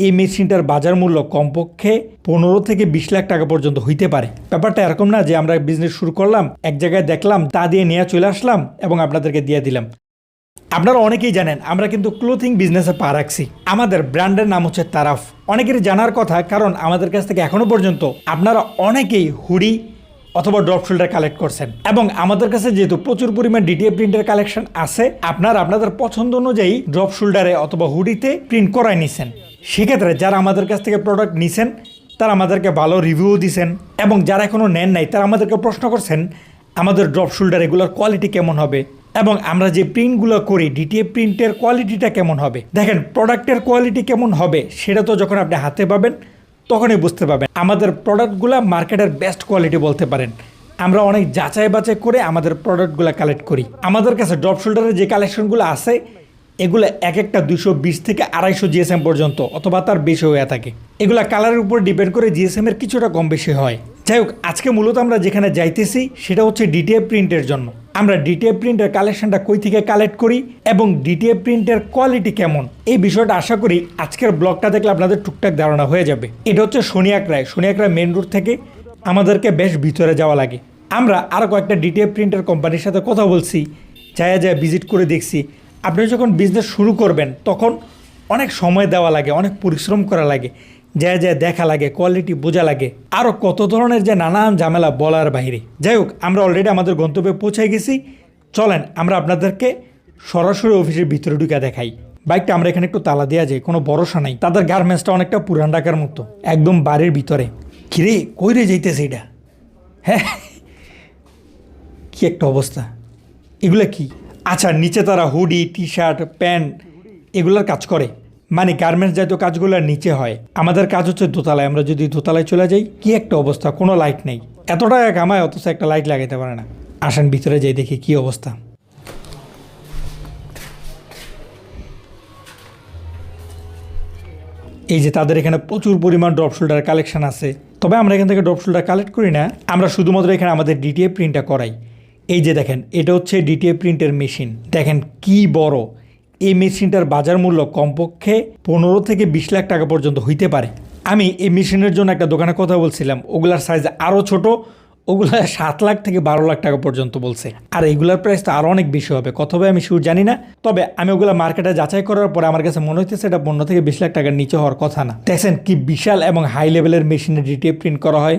এই মেশিনটার বাজার মূল্য কমপক্ষে 15 থেকে 20 লাখ টাকা পর্যন্ত হইতে পারে। ব্যাপারটা এরকম না যে আমরা বিজনেস শুরু করলাম, এক জায়গায় দেখলাম, তা দিয়ে নিয়ে চলে আসলাম এবং আপনাদেরকে দিয়ে দিলাম। আপনারা অনেকেই জানেন আমরা কিন্তু ক্লোথিং বিজনেসে পা রাখছি। আমাদের ব্র্যান্ডের নাম হচ্ছে তারাফ। অনেকেরই জানার কথা, কারণ আমাদের কাছ থেকে এখনো পর্যন্ত আপনারা অনেকেই হুডি অথবা ড্রপ শোল্ডার কালেক্ট করছেন, এবং আমাদের কাছে যেহেতু প্রচুর পরিমাণ ডিটিএফ প্রিন্টের কালেকশন আছে, আপনারা আপনাদের পছন্দ অনুযায়ী ড্রপ শোল্ডারে অথবা হুডিতে প্রিন্ট করাই নিছেন। সেক্ষেত্রে যারা আমাদের কাছ থেকে প্রোডাক্ট নিছেন তারা আমাদেরকে ভালো রিভিউ দিছেন, এবং যারা এখনও নেন নাই তারা আমাদেরকে প্রশ্ন করছেন আমাদের ড্রপ শোল্ডার এগুলোর কোয়ালিটি কেমন হবে, এবং আমরা যে প্রিন্টগুলো করি ডিটিএফ প্রিন্টের কোয়ালিটিটা কেমন হবে। দেখেন, প্রোডাক্টের কোয়ালিটি কেমন হবে সেটা তো যখন আপনি হাতে পাবেন তখনই বুঝতে পারবেন। আমাদের প্রোডাক্টগুলো মার্কেটের বেস্ট কোয়ালিটি বলতে পারেন। আমরা অনেক যাচাই বাছাই করে আমাদের প্রোডাক্টগুলো কালেক্ট করি। আমাদের কাছে ড্রপ শোল্ডারের যে কালেকশনগুলো আছে এগুলো এক একটা 220 থেকে 250 জিএসএম পর্যন্ত অথবা তার বেশি হয়ে থাকে। এগুলা কালারের উপর ডিপেন্ড করে জিএসএম এর কিছুটা কম বেশি হয়। যাই হোক, আজকে মূলত আমরা যেখানে যাইতেছি সেটা হচ্ছে ডিটিএফ প্রিন্টের জন্য। আমরা ডিটিএফ প্রিন্টের কালেকশনটা কই থেকে কালেক্ট করি এবং ডিটিএফ প্রিন্টের কোয়ালিটি কেমন, এই বিষয়টা আশা করি আজকের ব্লগটা দেখলে আপনাদের টুকটাক ধারণা হয়ে যাবে। এটা হচ্ছে শনিয়াকড়ায় মেন রোড থেকে আমাদেরকে বেশ ভিতরে যাওয়া লাগে। আমরা আরও কয়েকটা ডিটিএফ প্রিন্টের কোম্পানির সাথে কথা বলছি, যায় ভিজিট করে দেখছি। আপনি যখন বিজনেস শুরু করবেন তখন অনেক সময় দেওয়া লাগে, অনেক পরিশ্রম করা লাগে, যায় দেখা লাগে, কোয়ালিটি বোঝা লাগে, আরও কত ধরনের যে নানান ঝামেলা বলার বাইরে। যাই হোক, আমরা অলরেডি আমাদের গন্তব্যে পৌঁছে গেছি। চলেন আমরা আপনাদেরকে সরাসরি অফিসের ভিতরে ঢুকে দেখাই। বাইকটা আমরা এখানে একটু তালা দেওয়া যায়, কোনো ভরসা নাই। তাদের গার্মেন্টসটা অনেকটা পুরান ঢাকার মতো, একদম বাড়ির ভিতরে। কিরে, কইরে যাইতেছে এটা? হ্যাঁ, কি একটা অবস্থা। এগুলো কি? আচ্ছা, নিচে তারা হুডি, টি শার্ট, প্যান্ট এগুলোর কাজ করে, মানে গার্মেন্টস জাতীয় কাজগুলো নিচে হয়। আমাদের কাজ হচ্ছে দোতলায়। আমরা যদি দোতলায় চলে যাই, কি একটা অবস্থা, কোনো লাইট নেই। এত টাকা কামায় অথচ একটা লাইট লাগাইতে পারে না। আসেন ভিতরে যাই, দেখি কি অবস্থা। এই যে তাদের এখানে প্রচুর পরিমাণ ড্রপ শোল্ডার কালেকশন আছে, তবে আমরা এখান থেকে ড্রপ শোল্ডার কালেক্ট করি না। আমরা শুধুমাত্র এখানে আমাদের ডিটিএফ প্রিন্টটা করাই। এই যে দেখেন, এটা হচ্ছে ডিটিএফ প্রিন্টের মেশিন। দেখেন কি বড়। এই মেশিনটার বাজার মূল্য কমপক্ষে 15 থেকে 20 লাখ টাকা পর্যন্ত হইতে পারে। আমি এই মেশিনের জন্য একটা দোকানে কথা বলছিলাম, ওগুলার সাইজ আরও ছোট, ওগুলা 7 লাখ থেকে 12 লাখ টাকা পর্যন্ত বলছে। আর এগুলার প্রাইস তো আরও অনেক বেশি হবে, কত হবে আমি শিওর জানি না। তবে আমি ওগুলা মার্কেটে যাচাই করার পরে আমার কাছে মনে হইতেছে এটা 15 থেকে 20 লাখ টাকার নিচে হওয়ার কথা না। দেখছেন কি বিশাল এবং হাই লেভেলের মেশিনে ডিটিএফ প্রিন্ট করা হয়।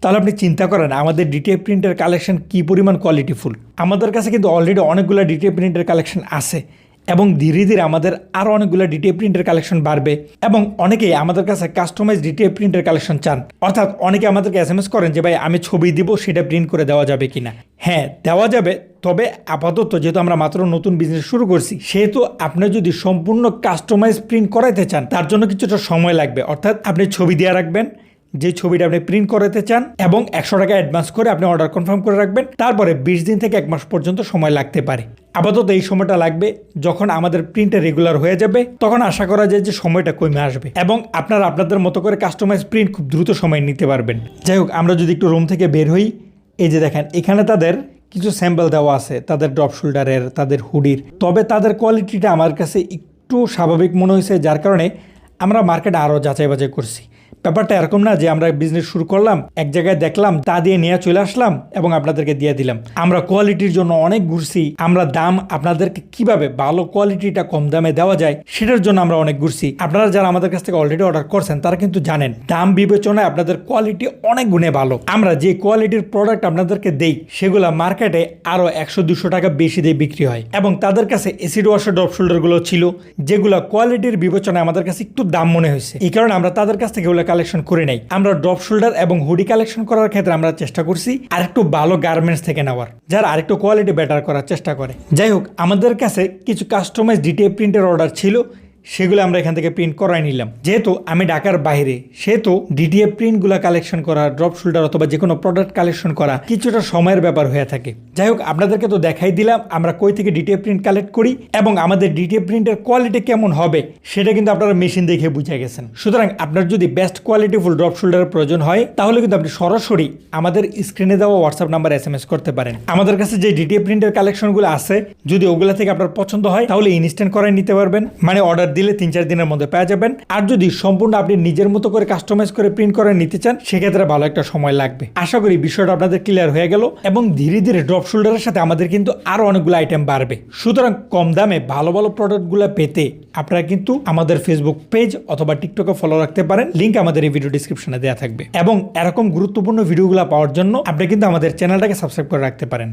তাহলে আপনি চিন্তা করেন আমাদের ডিটিএফ প্রিন্টের কালেকশন কী পরিমাণ কোয়ালিটিফুল। আমাদের কাছে কিন্তু অলরেডি অনেকগুলো ডিটিএফ প্রিন্টের কালেকশন আছে, এবং ধীরে ধীরে আমাদের আরও অনেকগুলো ডিটিএফ প্রিন্টের কালেকশন বাড়বে। এবং অনেকেই আমাদের কাছে কাস্টমাইজ ডিটিএফ প্রিন্টের কালেকশন চান, অর্থাৎ অনেকে আমাদেরকে SMS করেন যে ভাই আমি ছবি দিব, সেটা প্রিন্ট করে দেওয়া যাবে কিনা। হ্যাঁ, দেওয়া যাবে, তবে আপাতত যেহেতু আমরা মাত্র নতুন বিজনেস শুরু করছি, সেহেতু আপনি যদি সম্পূর্ণ কাস্টমাইজ প্রিন্ট করাইতে চান তার জন্য কিছুটা সময় লাগবে। অর্থাৎ আপনি ছবি দিয়ে রাখবেন যে ছবিটা আপনি প্রিন্ট করাতে চান, এবং 100 টাকা অ্যাডভান্স করে আপনি অর্ডার কনফার্ম করে রাখবেন। তারপরে 20 দিন থেকে 1 মাস পর্যন্ত সময় লাগতে পারে। আপাতত এই সময়টা লাগবে। যখন আমাদের প্রিন্টে রেগুলার হয়ে যাবে তখন আশা করা যায় যে সময়টা কমে আসবে, এবং আপনারা আপনাদের মতো করে কাস্টমাইজ প্রিন্ট খুব দ্রুত সময় নিতে পারবেন। যাই হোক, আমরা যদি একটু রুম থেকে বের হই, এই যে দেখেন এখানে তাদের কিছু স্যাম্পল দেওয়া আছে তাদের ড্রপ শোল্ডারের, তাদের হুডির। তবে তাদের কোয়ালিটিটা আমার কাছে একটু স্বাভাবিক মনে হয়েছে, যার কারণে আমরা মার্কেটে আরও যাচাই বাছাই করছি। ব্যাপারটা এরকম না যে আমরা বিজনেস শুরু করলাম, এক জায়গায় দেখলাম, তা দিয়ে নিয়ে চলে আসলাম এবং আপনাদেরকে দিয়ে দিলাম। আমরা কোয়ালিটির জন্য অনেক ঘুরছি। আমরা দাম আপনাদেরকে কিভাবে ভালো কোয়ালিটিটা কম দামে দেওয়া যায় সেটার জন্য আমরা অনেক ঘুরছি। আপনারা যারা আমাদের কাছ থেকে অলরেডি অর্ডার করছেন তারা কিন্তু জানেন দাম বিবেচনায় আপনাদের কোয়ালিটি অনেক গুণে ভালো। আমরা যে কোয়ালিটির প্রোডাক্ট আপনাদেরকে দেই সেগুলো মার্কেটে আরও 100-200 টাকা বেশি দিয়ে বিক্রি হয়, এবং তাদের কাছে এসিড ওয়াশের ড্রপ শোল্ডারগুলো ছিল যেগুলো কোয়ালিটির বিবেচনায় আমাদের কাছে একটু দাম মনে হয়েছে। এই কারণে আমরা তাদের কাছ থেকে কালেকশন করে নাই। আমরা ড্রপ শোল্ডার এবং হুডি কালেকশন করার ক্ষেত্রে আমরা চেষ্টা করছি আরেকটু ভালো গার্মেন্টস থেকে নেওয়ার, যারা আরেকটু কোয়ালিটি বেটার করার চেষ্টা করে। যাই হোক, আমাদের কাছে কিছু কাস্টমাইজ ডিটিএফ প্রিন্টের অর্ডার ছিল, সেগুলো আমরা এখান থেকে প্রিন্ট করাই নিলাম। যেহেতু আমি ঢাকার বাইরে, সেহেতু ডিটিএফ প্রিন্টগুলো কালেকশন করা, ড্রপ শোল্ডার অথবা যে কোনো প্রোডাক্ট কালেকশন করা কিছুটা সময়ের ব্যাপার হয়ে থাকে। যাই হোক, আপনাদেরকে তো দেখাই দিলাম আমরা কই থেকে ডিটিএফ প্রিন্ট কালেক্ট করি, এবং আমাদের ডিটিএফ প্রিন্টের কোয়ালিটি কেমন হবে সেটা কিন্তু আপনারা মেশিন দেখে বুঝে গেছেন। সুতরাং আপনার যদি বেস্ট কোয়ালিটিফুল ড্রপ শোল্ডারের প্রয়োজন হয় তাহলে কিন্তু আপনি সরাসরি আমাদের স্ক্রিনে দেওয়া হোয়াটসঅ্যাপ নাম্বারে SMS করতে পারেন। আমাদের কাছে যে ডিটিএফ প্রিন্টের কালেকশনগুলো আছে, যদি ওগুলা থেকে আপনার পছন্দ হয় তাহলে ইনস্ট্যান্ট করাই নিতে পারবেন, মানে অর্ডার দিলে 3-4 দিনের মধ্যে পেয়ে যাবেন। আর যদি সম্পূর্ণ আপনি নিজের মতো করে কাস্টমাইজ করে প্রিন্ট করে নিতে চান সেক্ষেত্রে ভালো একটা সময় লাগবে। আশা করি বিষয়টা আপনাদের ক্লিয়ার হয়ে গেল এবং ধীরে ধীরে ড্রপ শোল্ডারের সাথে আমাদের কিন্তু আরো অনেকগুলো আইটেম বাড়বে। সুতরাং কম দামে ভালো ভালো প্রোডাক্টগুলো পেতে আপনারা কিন্তু আমাদের ফেসবুক পেজ অথবা টিকটকে ফলো রাখতে পারেন, লিংক আমাদের এই ভিডিও ডিসক্রিপশনে দেওয়া থাকবে। এবং এরকম গুরুত্বপূর্ণ ভিডিওগুলো পাওয়ার জন্য আপনি কিন্তু আমাদের চ্যানেলটাকে সাবস্ক্রাইব করে রাখতে পারেন।